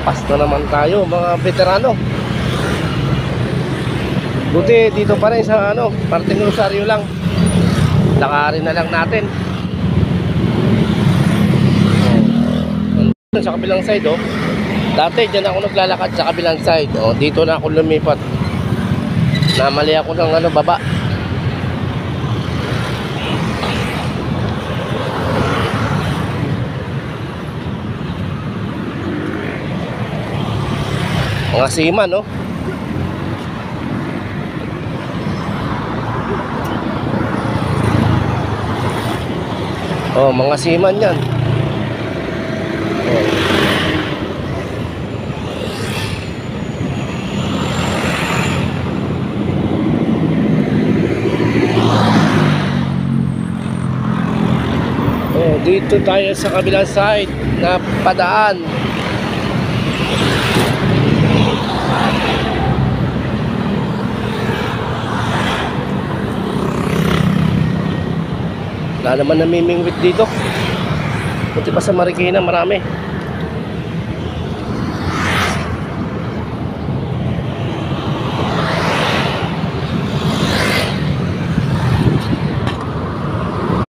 Pasto naman tayo mga veterano. Buti dito pa rin sa ano, Parting Rosario lang. Lakarin na lang natin. Sa kabilang side oh. Dati dyan ako naglalakad sa kabilang side oh. Dito na ako lumipat. Namali ako ng ano, baba. Mga seaman no. Oh, mga seaman yan. Oh. Oh, dito tayo sa kabilang side na padaan. Wala naman namimingwit dito. Buti pa sa Marikina marami.